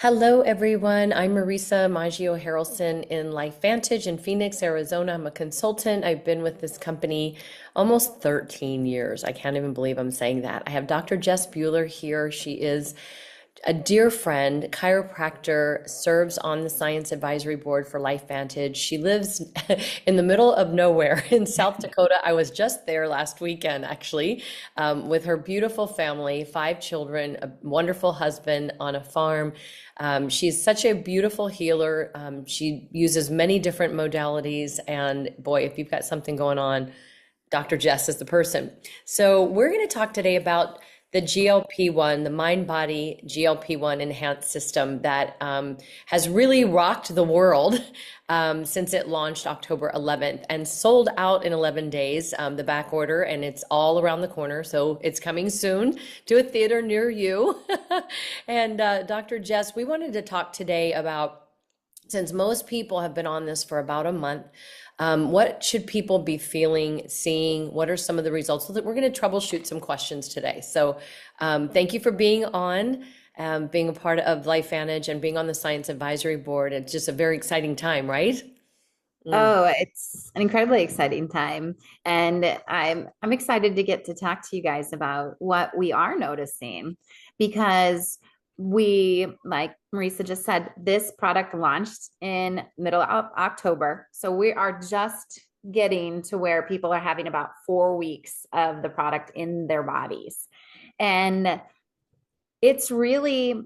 Hello, everyone. I'm Marisa Maggio Harrelson in LifeVantage in Phoenix, Arizona. I'm a consultant. I've been with this company almost 13 years. I can't even believe I'm saying that. I have Dr. Jess Buhler here. She is a dear friend, chiropractor, serves on the science advisory board for LifeVantage. She lives in the middle of nowhere in South Dakota. I was just there last weekend, actually, with her beautiful family, five children, a wonderful husband on a farm. She's such a beautiful healer. She uses many different modalities. And boy, if you've got something going on, Dr. Jess is the person. So we're going to talk today about the GLP-1, the mind body GLP-1 enhanced system that has really rocked the world since it launched October 11th and sold out in 11 days, the back order, and it's all around the corner. So it's coming soon to a theater near you. And Dr. Jess, we wanted to talk today about, since most people have been on this for about a month, what should people be feeling, seeing? What are some of the results? So that we're going to troubleshoot some questions today. So thank you for being on, being a part of LifeVantage and being on the Science Advisory Board. It's just a very exciting time, right? Mm. Oh, it's an incredibly exciting time. And I'm excited to get to talk to you guys about what we are noticing because like Marisa just said, this product launched in middle of October. So we are just getting to where people are having about 4 weeks of the product in their bodies. And it's really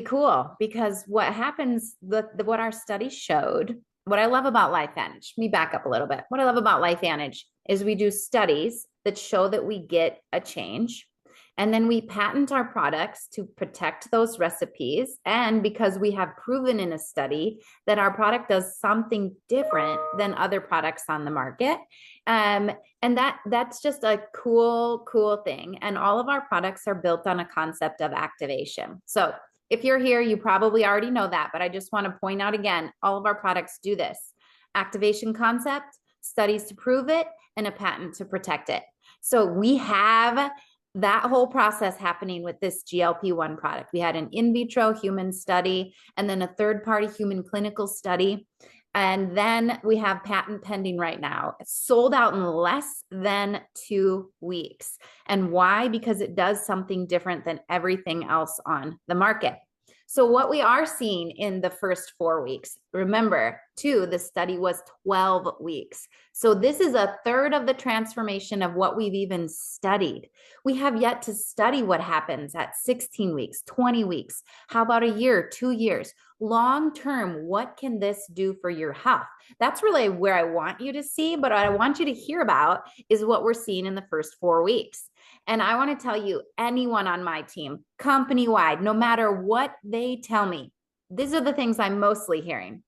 cool because what happens, what our study showed, what I love about LifeVantage, let me back up a little bit. What I love about LifeVantage is we do studies that show that we get a change. And then we patent our products to protect those recipes. And because we have proven in a study that our product does something different than other products on the market. Um, and that's just a cool thing. And all of our products are built on a concept of activation. So if you're here, you probably already know that, but I just want to point out again, all of our products do this: activation concept, studies to prove it, and a patent to protect it. So we have that whole process happening with this GLP-1 product. We had an in vitro human study and then a third party human clinical study. And then we have patent pending right now. It's sold out in less than 2 weeks. And why? Because it does something different than everything else on the market. So what we are seeing in the first 4 weeks, remember too, the study was 12 weeks. So this is a third of the transformation of what we've even studied. We have yet to study what happens at 16 weeks, 20 weeks. How about a year, 2 years? Long term, what can this do for your health? That's really where I want you to see, but what I want you to hear about is what we're seeing in the first 4 weeks. And I want to tell you, anyone on my team, company wide, no matter what they tell me, these are the things I'm mostly hearing: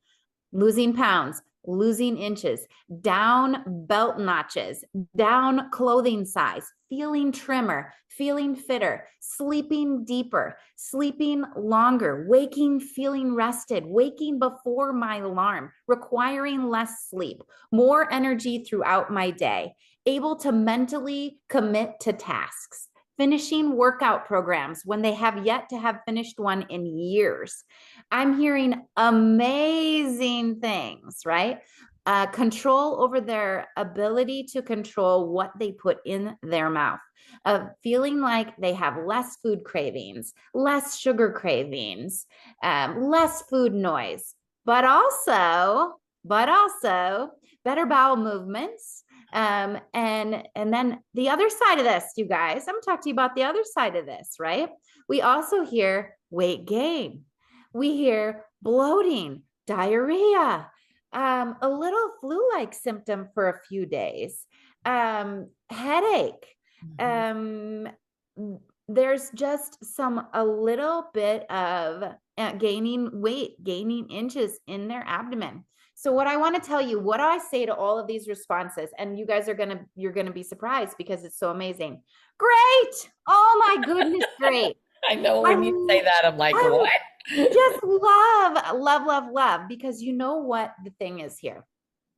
losing pounds, losing inches, down belt notches, down clothing size, feeling trimmer, feeling fitter, sleeping deeper, sleeping longer, waking feeling rested, waking before my alarm, requiring less sleep, more energy throughout my day, able to mentally commit to tasks, finishing workout programs when they have yet to have finished one in years. I'm hearing amazing things, right? Control over their ability to control what they put in their mouth, of feeling like they have less food cravings, less sugar cravings, less food noise, but also better bowel movements. And then the other side of this, you guys, I'm talking to you about the other side of this, right? We also hear weight gain. We hear bloating, diarrhea, a little flu-like symptom for a few days, headache. Mhm. Um, there's just a little bit of gaining weight, gaining inches in their abdomen. So what I want to tell you, what do I say to all of these responses? And you guys you're gonna be surprised because it's so amazing. Great! Oh my goodness, great! I know I when you say that, I'm like, I what? just love because you know what the thing is here.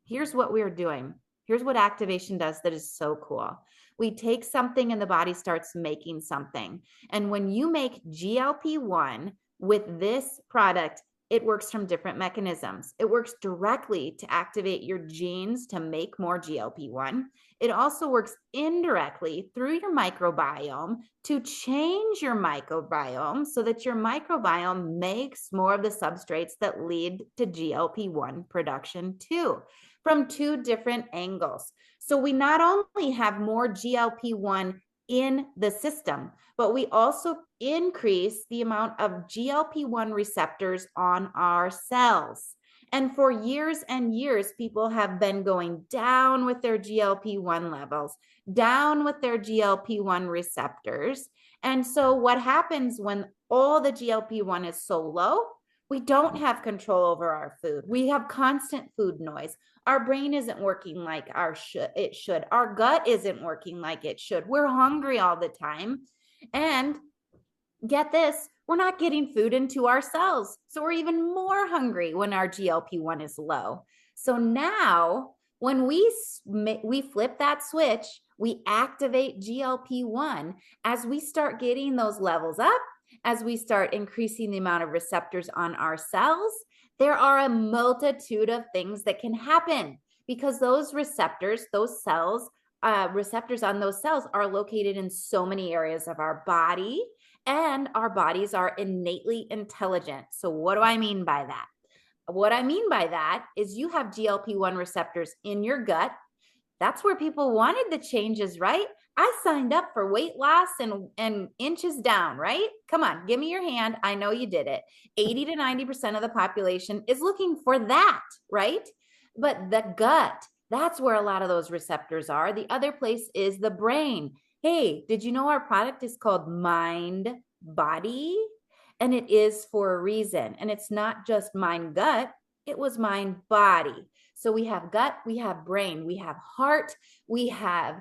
Here's what we're doing. Here's what activation does that is so cool. We take something and the body starts making something. And when you make GLP-1, With this product, it works from different mechanisms. It works directly to activate your genes to make more GLP-1. It also works indirectly through your microbiome to change your microbiome so that your microbiome makes more of the substrates that lead to GLP-1 production too, from two different angles. So we not only have more GLP-1 in the system, but we also increase the amount of GLP-1 receptors on our cells. And for years and years, people have been going down with their GLP-1 levels, down with their GLP-1 receptors. And so what happens when all the GLP-1 is so low? We don't have control over our food. We have constant food noise. Our brain isn't working like it should. Our gut isn't working like it should. We're hungry all the time. And get this, we're not getting food into our cells. So we're even more hungry when our GLP-1 is low. So now when we flip that switch, we activate GLP-1 as we start getting those levels up, as we start increasing the amount of receptors on our cells. There are a multitude of things that can happen because those receptors, those cells, receptors on those cells are located in so many areas of our body, and our bodies are innately intelligent. So what do I mean by that? What I mean by that is you have GLP-1 receptors in your gut. That's where people wanted the changes, right? I signed up for weight loss and inches down, right? Come on, give me your hand. I know you did it. 80 to 90% of the population is looking for that, right? But the gut, that's where a lot of those receptors are. The other place is the brain. Hey, did you know our product is called Mind Body? And it is for a reason. And it's not just mind gut, it was mind body. So we have gut, we have brain, we have heart, we have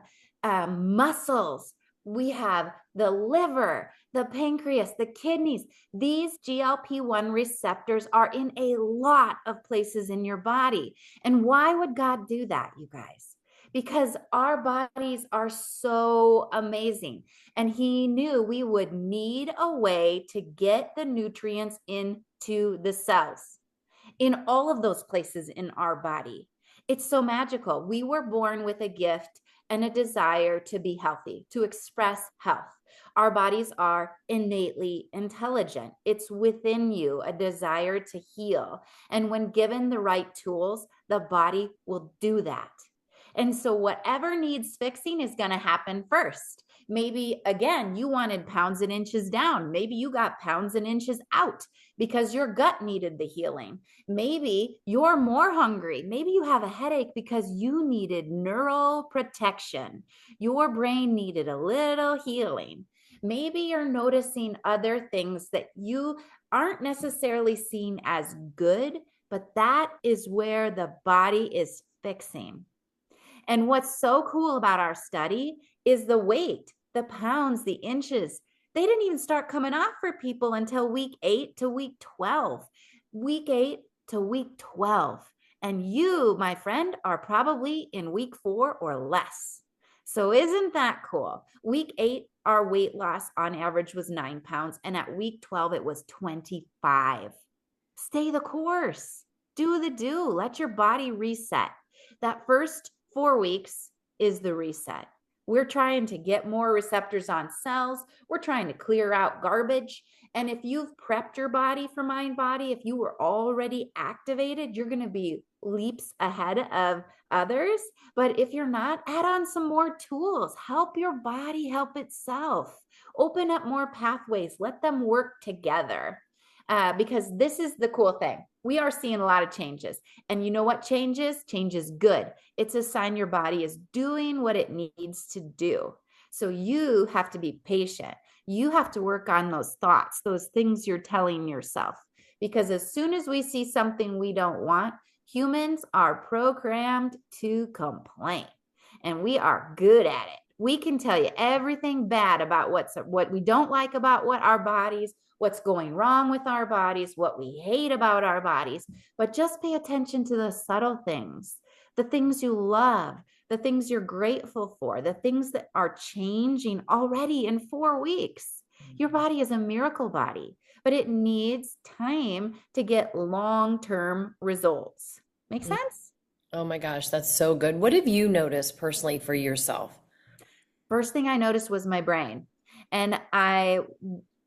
muscles, we have the liver, the pancreas, the kidneys. These GLP-1 receptors are in a lot of places in your body. And why would God do that, you guys? Because our bodies are so amazing. And he knew we would need a way to get the nutrients into the cells in all of those places in our body. It's so magical. We were born with a gift and a desire to be healthy, to express health. Our bodies are innately intelligent. It's within you, a desire to heal. And when given the right tools, the body will do that. And so whatever needs fixing is going to happen first. Maybe, again, you wanted pounds and inches down. Maybe you got pounds and inches out because your gut needed the healing. Maybe you're more hungry. Maybe you have a headache because you needed neural protection. Your brain needed a little healing. Maybe you're noticing other things that you aren't necessarily seeing as good, but that is where the body is fixing. And what's so cool about our study is the weight, the pounds, the inches. They didn't even start coming off for people until week 8 to week 12. Week 8 to week 12. And you, my friend, are probably in week 4 or less. So isn't that cool? Week 8, our weight loss on average was 9 pounds. And at week 12, it was 25. Stay the course. Do the do. Let your body reset. That first 4 weeks is the reset. We're trying to get more receptors on cells. We're trying to clear out garbage. And if you've prepped your body for mind body, if you were already activated, you're going to be leaps ahead of others. But if you're not, add on some more tools. Help your body help itself. Open up more pathways. Let them work together. Because this is the cool thing. We are seeing a lot of changes. And you know what changes? Change is good. It's a sign your body is doing what it needs to do. So you have to be patient. You have to work on those thoughts, those things you're telling yourself. Because as soon as we see something we don't want, humans are programmed to complain. And we are good at it. We can tell you everything bad about what we don't like about what our bodies, what's going wrong with our bodies, what we hate about our bodies. But just pay attention to the subtle things, the things you love, the things you're grateful for, the things that are changing already in 4 weeks. Your body is a miracle body, but it needs time to get long-term results. Make Mm. sense? Oh my gosh, that's so good. What have you noticed personally for yourself? First thing I noticed was my brain. And I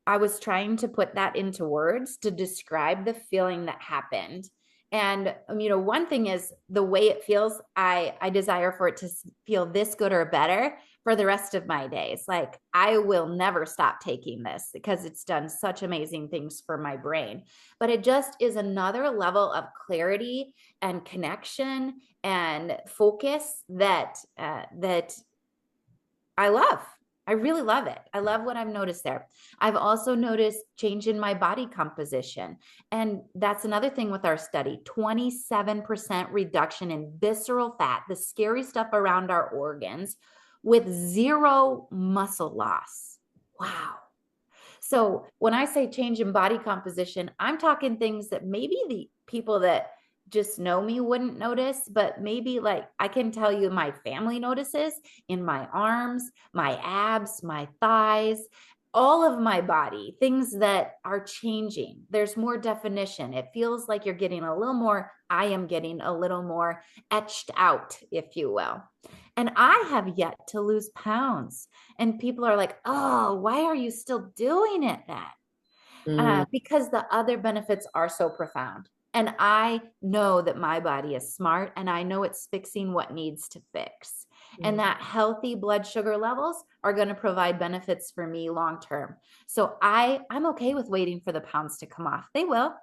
was trying to put that into words to describe the feeling that happened. And one thing is the way it feels, I desire for it to feel this good or better for the rest of my days. Like I will never stop taking this because it's done such amazing things for my brain. But it just is another level of clarity and connection and focus that I love. I really love it. I love what I've noticed there. I've also noticed change in my body composition. And that's another thing with our study, 27% reduction in visceral fat, the scary stuff around our organs, with zero muscle loss. Wow. So when I say change in body composition, I'm talking things that maybe the people that just know me wouldn't notice, but maybe like I can tell you my family notices in my arms, my abs, my thighs, all of my body, things that are changing. There's more definition. It feels like you're getting a little more, I am getting a little more etched out, if you will. And I have yet to lose pounds. And people are like, oh, why are you still doing it then? Mm, Because the other benefits are so profound. And I know that my body is smart and I know it's fixing what needs to fix. And mm. that healthy blood sugar levels are going to provide benefits for me long term. So I'm okay with waiting for the pounds to come off. They will.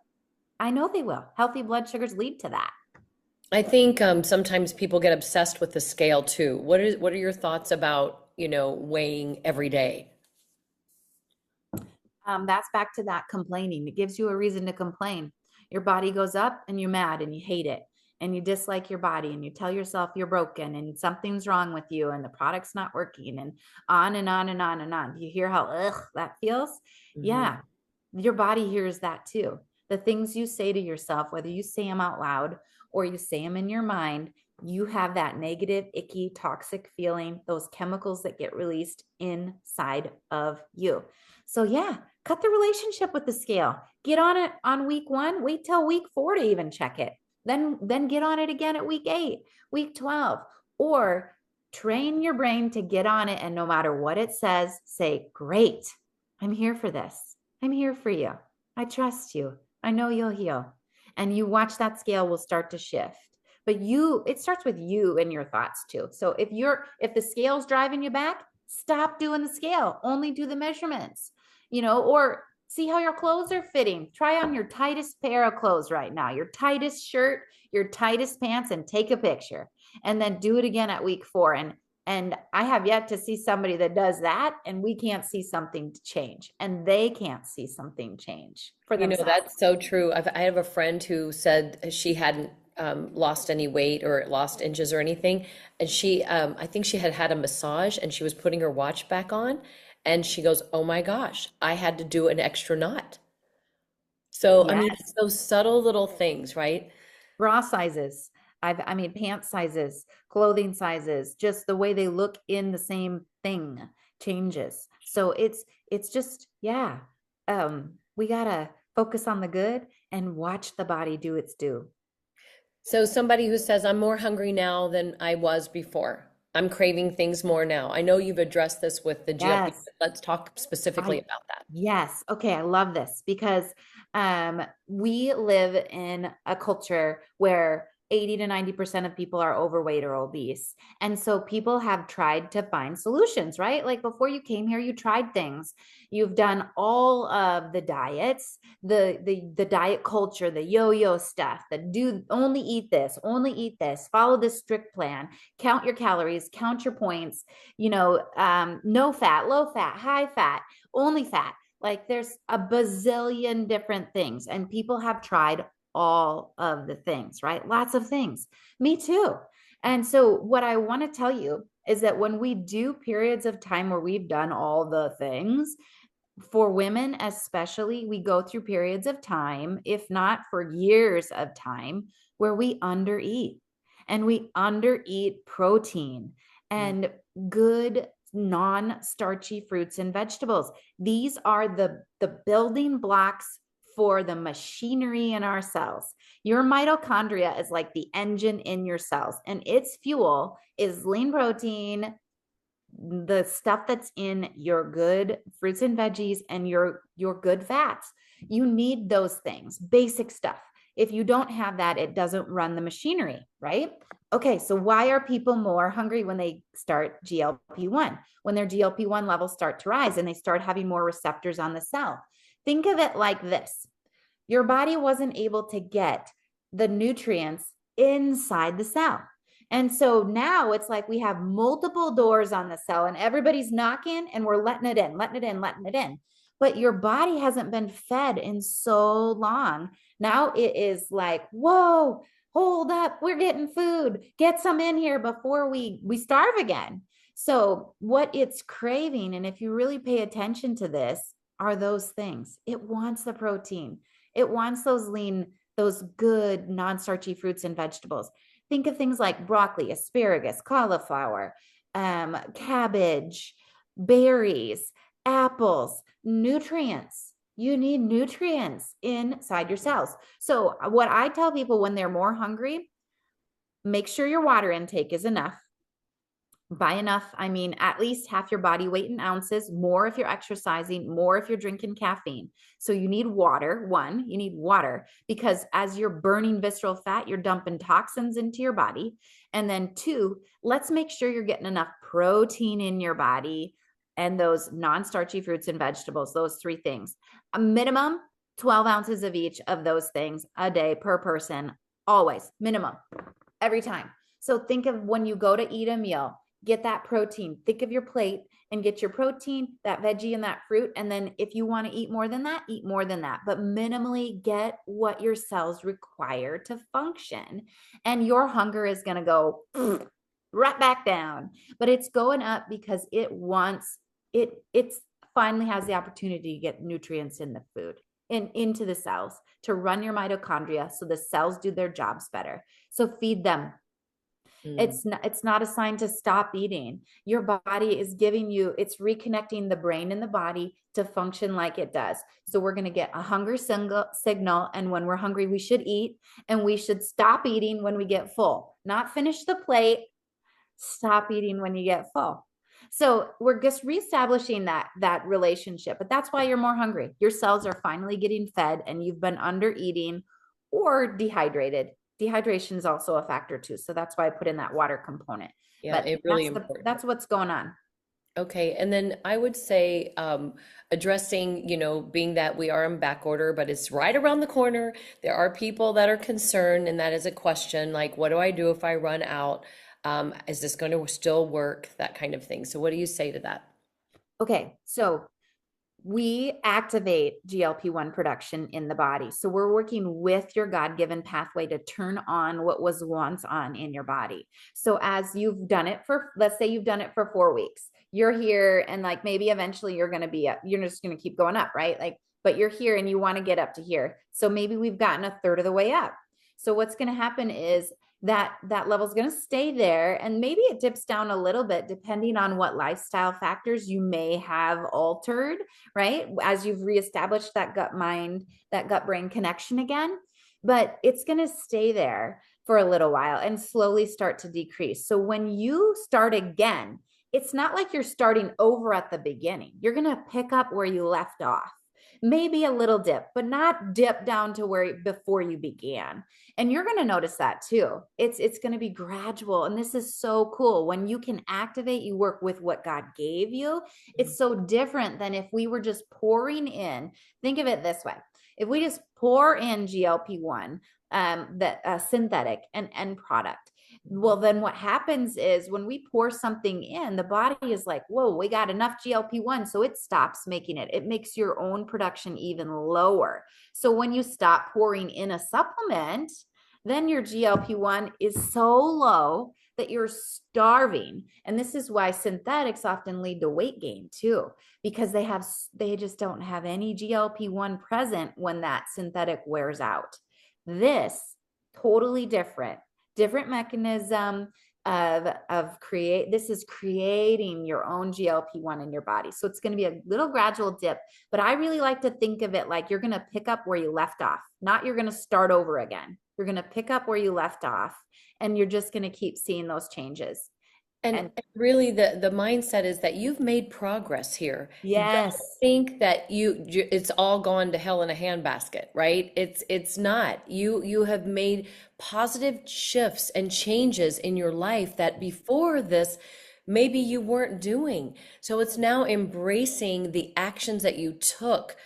I know they will. Healthy blood sugars lead to that. I think sometimes people get obsessed with the scale too. What are your thoughts about, weighing every day? That's back to that complaining. It gives you a reason to complain. Your body goes up and you're mad and you hate it and you dislike your body and you tell yourself you're broken and something's wrong with you and the product's not working and on and on and on and on. Do you hear how that feels? Hmm. Yeah, your body hears that too. The things you say to yourself, whether you say them out loud or you say them in your mind, you have that negative, icky, toxic feeling, those chemicals that get released inside of you. So, yeah, cut the relationship with the scale. Get on it on week 1, wait till week 4 to even check it. Then get on it again at week 8, week 12, or train your brain to get on it and no matter what it says, say, "Great. I'm here for this. I'm here for you. I trust you. I know you'll heal." And you watch that scale will start to shift. But it starts with you and your thoughts too. So if the scale's driving you back, stop doing the scale. Only do the measurements, or see how your clothes are fitting. Try on your tightest pair of clothes right now, your tightest shirt, your tightest pants, and take a picture. And then do it again at week 4. And I have yet to see somebody that does that and we can't see something to change and they can't see something change for themselves. That's so true. I have a friend who said she hadn't lost any weight or lost inches or anything. And I think she had had a massage and she was putting her watch back on. And she goes, "Oh my gosh, I had to do an extra knot." So, I mean, Yes. it's those subtle little things, right? Bra sizes. I mean, pant sizes, clothing sizes, just the way they look in the same thing changes. So it's just, yeah. We gotta focus on the good and watch the body do its due. So, somebody who says, "I'm more hungry now than I was before. I'm craving things more now." I know you've addressed this with the GLP, Yes. but let's talk specifically I about that. Yes. Okay, I love this because we live in a culture where 80 to 90% of people are overweight or obese. And so people have tried to find solutions, right? Like before you came here, you tried things. You've done all of the diets, the diet culture, the yo-yo stuff, the do only eat this, follow this strict plan, count your calories, count your points, no fat, low fat, high fat, only fat. Like there's a bazillion different things, and people have tried all of the things, right? Lots of things. Me too. And so, what I want to tell you is that when we do periods of time where we've done all the things, for women especially, we go through periods of time, if not for years of time, where we undereat and we undereat protein and good non-starchy fruits and vegetables. These are the building blocks for the machinery in our cells. Your mitochondria is like the engine in your cells, and its fuel is lean protein, the stuff that's in your good fruits and veggies and your good fats. You need those things, basic stuff. If you don't have that, it doesn't run the machinery, right? Okay, so why are people more hungry when they start GLP-1? When their GLP-1 levels start to rise and they start having more receptors on the cell. Think of it like this. Your body wasn't able to get the nutrients inside the cell. And so now it's like we have multiple doors on the cell and everybody's knocking and we're letting it in, letting it in, letting it in. But your body hasn't been fed in so long. Now it is like, whoa, hold up, we're getting food. Get some in here before we starve again. So what it's craving, and if you really pay attention to this, are those things. It wants the protein. It wants those lean, those good non-starchy fruits and vegetables. Think of things like broccoli, asparagus, cauliflower, cabbage, berries, apples, nutrients. You need nutrients inside your cells. So what I tell people when they're more hungry, make sure your water intake is enough. By enough, I mean at least half your body weight in ounces, more if you're exercising, more if you're drinking caffeine. So you need water. One, you need water because as you're burning visceral fat, you're dumping toxins into your body. And then two, let's make sure you're getting enough protein in your body and those non-starchy fruits and vegetables, those three things. A minimum 12 ounces of each of those things a day per person, always, minimum, every time. So think of when you go to eat a meal, get that protein. Think of your plate and get your protein, that veggie and that fruit. And then if you want to eat more than that, eat more than that. But minimally get what your cells require to function. And your hunger is going to go right back down. But it's going up because it wants, it finally has the opportunity to get nutrients in the food and into the cells to run your mitochondria so the cells do their jobs better. So feed them. It's not a sign to stop eating. Your body is giving you, it's reconnecting the brain and the body to function like it does. So we're going to get a hunger signal. And when we're hungry, we should eat, and we should stop eating when we get full, not finish the plate, stop eating when you get full. So we're just reestablishing that relationship, but that's why you're more hungry. Your cells are finally getting fed and you've been under eating or dehydrated. Dehydration is also a factor too. So that's why I put in that water component. Yeah, But it really important. that's what's going on. Okay, and then I would say addressing, being that we are in back order, but it's right around the corner. There are people that are concerned, and that is a question like, what do I do if I run out? Is this going to still work? That kind of thing. So what do you say to that? Okay, so we activate GLP-1 production in the body. So we're working with your God-given pathway to turn on what was once on in your body. So as you've done it for, let's say you've done it for 4 weeks, you're here and like maybe eventually you're going to be up, you're just going to keep going up, right? Like, but you're here and you want to get up to here. So maybe we've gotten a third of the way up. So what's going to happen is that level is going to stay there, and maybe it dips down a little bit depending on what lifestyle factors you may have altered, right? As you've reestablished that gut mind, that gut brain connection again, but it's going to stay there for a little while and slowly start to decrease. So when you start again, it's not like you're starting over at the beginning. You're going to pick up where you left off. Maybe a little dip, but not dip down to where before you began. And you're going to notice that too. It's going to be gradual. And this is so cool. When you can activate, you work with what God gave you. It's so different than if we were just pouring in. Think of it this way. If we just pour in GLP-1, that synthetic and end product, well, then what happens is when we pour something in, the body is like, whoa, we got enough GLP-1. So it stops making it. It makes your own production even lower. So when you stop pouring in a supplement, then your GLP-1 is so low that you're starving. And this is why synthetics often lead to weight gain too, because they just don't have any GLP-1 present when that synthetic wears out. This totally different mechanism, of create this is creating your own GLP-1 in your body. So it's going to be a little gradual dip, but I really like to think of it like you're going to pick up where you left off, not you're going to start over again. You're going to pick up where you left off, and you're just going to keep seeing those changes. And And really, the mindset is that you've made progress here. Don't yes, think that it's all gone to hell in a handbasket, right? It's not. You have made positive shifts and changes in your life that before this maybe you weren't doing. So it's now embracing the actions that you took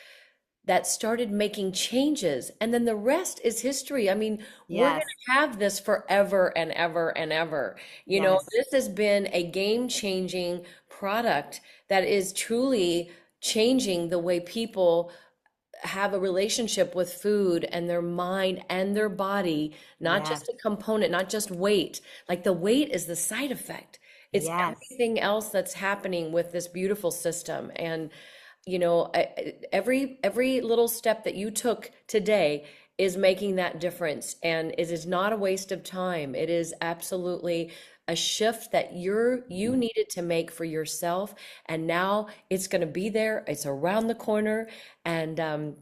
that started making changes. And then the rest is history. I mean, we're going yes, to have this forever and ever and ever. You know, yes, this has been a game-changing product that is truly changing the way people have a relationship with food and their mind and their body, not yes, just a component, not just weight. Like the weight is the side effect. It's yes. everything else that's happening with this beautiful system. And every little step that you took today is making that difference, and it is not a waste of time. It is absolutely a shift that you needed to make for yourself, and now it's going to be there. It's around the corner, and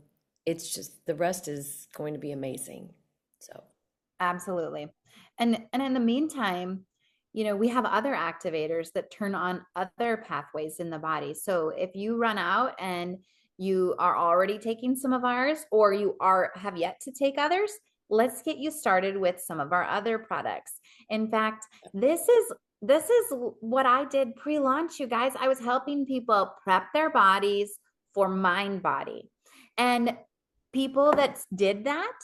it's just the rest is going to be amazing. So Absolutely. And in the meantime, we have other activators that turn on other pathways in the body. So if you run out and you are already taking some of ours, or you have yet to take others, let's get you started with some of our other products. In fact, this is what I did pre-launch, you guys. I was helping people prep their bodies for mind body. And people that did that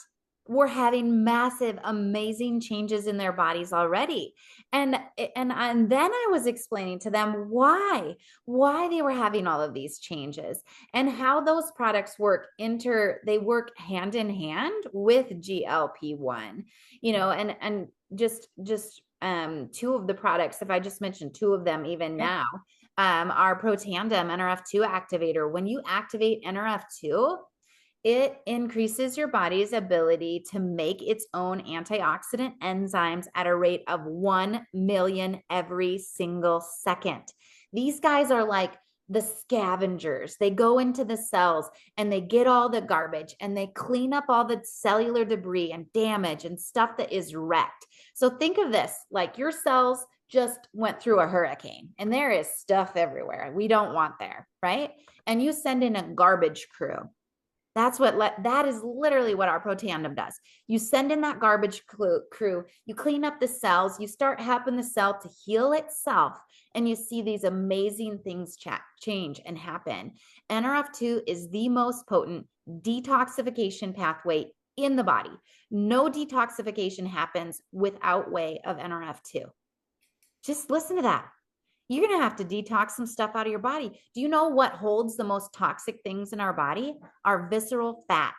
were having massive, amazing changes in their bodies already. And then I was explaining to them why they were having all of these changes, and how those products they work hand in hand with GLP-1, and two of the products, if I just mentioned two of them even yeah. now, our Protandem NRF2 activator. When you activate NRF2, it increases your body's ability to make its own antioxidant enzymes at a rate of 1 million every single second. These guys are like the scavengers. They go into the cells and they get all the garbage and they clean up all the cellular debris and damage and stuff that is wrecked. So think of this like your cells just went through a hurricane and there is stuff everywhere we don't want there, right? And you send in a garbage crew. That is literally what our Protandem does. You send in that garbage crew, you clean up the cells, you start helping the cell to heal itself, and you see these amazing things change and happen. NRF2 is the most potent detoxification pathway in the body. No detoxification happens without way of NRF2. Just listen to that. You're going to have to detox some stuff out of your body. Do you know what holds the most toxic things in our body? Our visceral fat.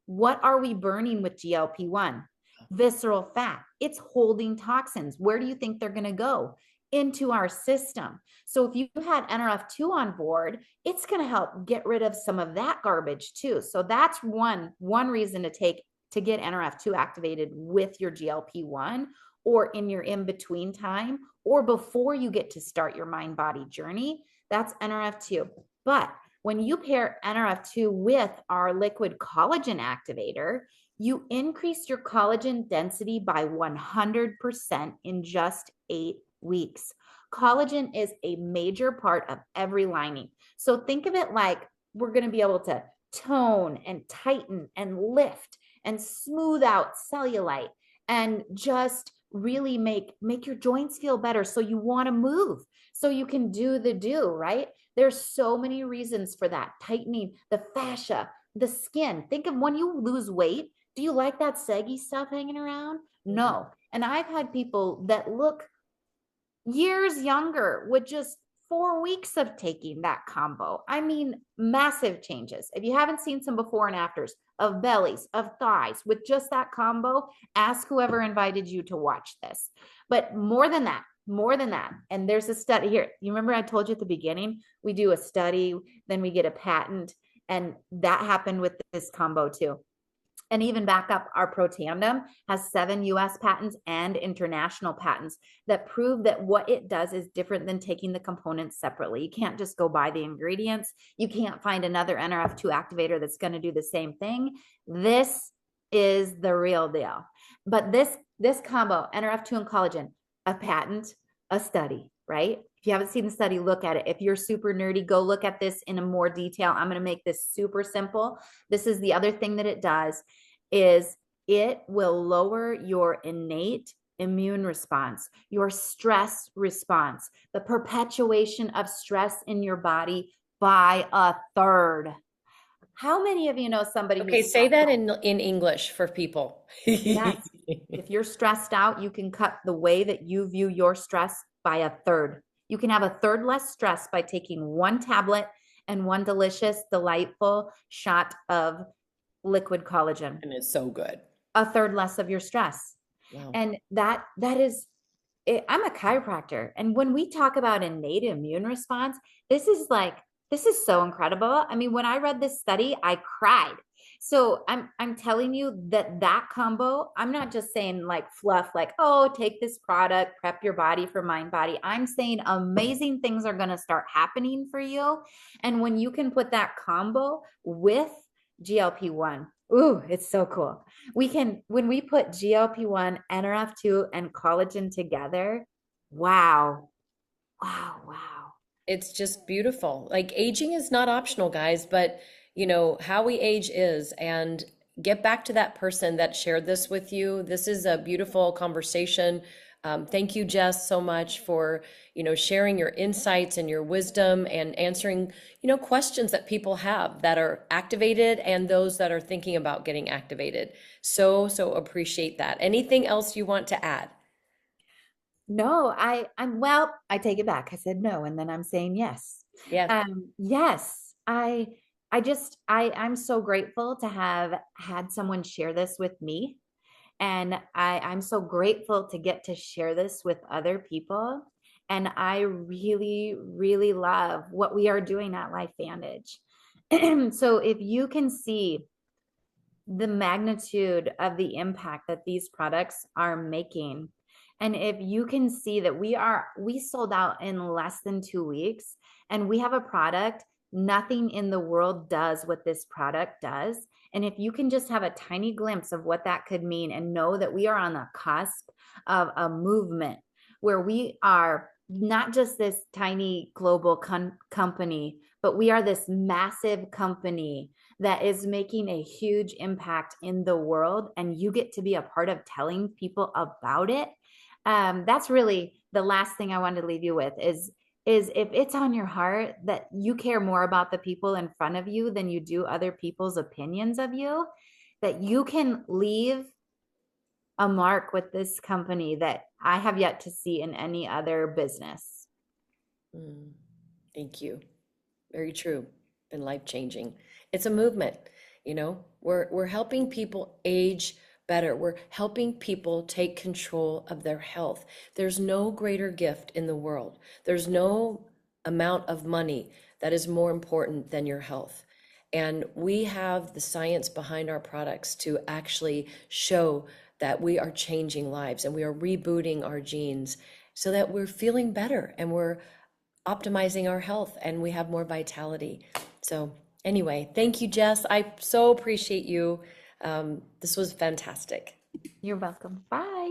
What are we burning with GLP-1? Visceral fat. It's holding toxins. Where do you think they're going to go? Into our system. So if you had NRF2 on board, it's going to help get rid of some of that garbage too. So that's one reason to get NRF2 activated with your GLP-1, or in your in-between time, or before you get to start your mind-body journey. That's NRF2. But when you pair NRF2 with our liquid collagen activator, you increase your collagen density by 100% in just 8 weeks. Collagen is a major part of every lining. So think of it like we're going to be able to tone and tighten and lift and smooth out cellulite and just really make your joints feel better, so you want to move, so you can do, right? There's so many reasons for that. Tightening the fascia, the skin. Think of when you lose weight, do you like that saggy stuff hanging around? No. And I've had people that look years younger with just 4 weeks of taking that combo. I mean, massive changes. If you haven't seen some before and afters of bellies, of thighs with just that combo, ask whoever invited you to watch this. But more than that, and there's a study here. You remember I told you at the beginning, we do a study, then we get a patent, and that happened with this combo too. And even back up, our Protandem has 7 US patents and international patents that prove that what it does is different than taking the components separately. You can't just go buy the ingredients. You can't find another NRF2 activator that's going to do the same thing. This is the real deal. But this combo, NRF2 and collagen, a patent, a study, right? If you haven't seen the study, look at it. If you're super nerdy, go look at this in a more detail. I'm going to make this super simple. This is the other thing that it does is it will lower your innate immune response, your stress response, the perpetuation of stress in your body by a third. How many of you know somebody Okay, who's say stressed that out? in English for people. Yes. If you're stressed out, you can cut the way that you view your stress by a third. You can have a third less stress by taking one tablet and one delicious, delightful shot of liquid collagen. And it's so good. A third less of your stress. Wow. And that is it, I'm a chiropractor. And when we talk about innate immune response, this is so incredible. I mean, when I read this study, I cried. So I'm telling you that combo, I'm not just saying like fluff, like, oh, take this product, prep your body for mind body. I'm saying amazing things are going to start happening for you. And when you can put that combo with GLP-1, ooh, it's so cool. When we put GLP-1, NRF2, and collagen together, wow, wow, wow. It's just beautiful. Like aging is not optional, guys, but how we age is. And get back to that person that shared this with you. This is a beautiful conversation. Thank you, Jess, so much for, sharing your insights and your wisdom and answering, questions that people have that are activated and those that are thinking about getting activated. So appreciate that. Anything else you want to add? No, I'm well, I take it back. I said no, and then I'm saying yes. Yes. Yes, I'm so grateful to have had someone share this with me. And I'm so grateful to get to share this with other people. And I really, really love what we are doing at Life Vantage. So if you can see the magnitude of the impact that these products are making, and if you can see that we sold out in less than 2 weeks, and we have a product, nothing in the world does what this product does. And if you can just have a tiny glimpse of what that could mean and know that we are on the cusp of a movement where we are not just this tiny global company, but we are this massive company that is making a huge impact in the world, and you get to be a part of telling people about it. That's really the last thing I wanted to leave you with is if it's on your heart that you care more about the people in front of you than you do other people's opinions of you, that you can leave a mark with this company that I have yet to see in any other business. Mm, thank you. Very true and life-changing. It's a movement, We're helping people age better. We're helping people take control of their health. There's no greater gift in the world. There's no amount of money that is more important than your health. And we have the science behind our products to actually show that we are changing lives and we are rebooting our genes so that we're feeling better and we're optimizing our health and we have more vitality. So anyway, thank you, Jess. I so appreciate you. This was fantastic. You're welcome. Bye.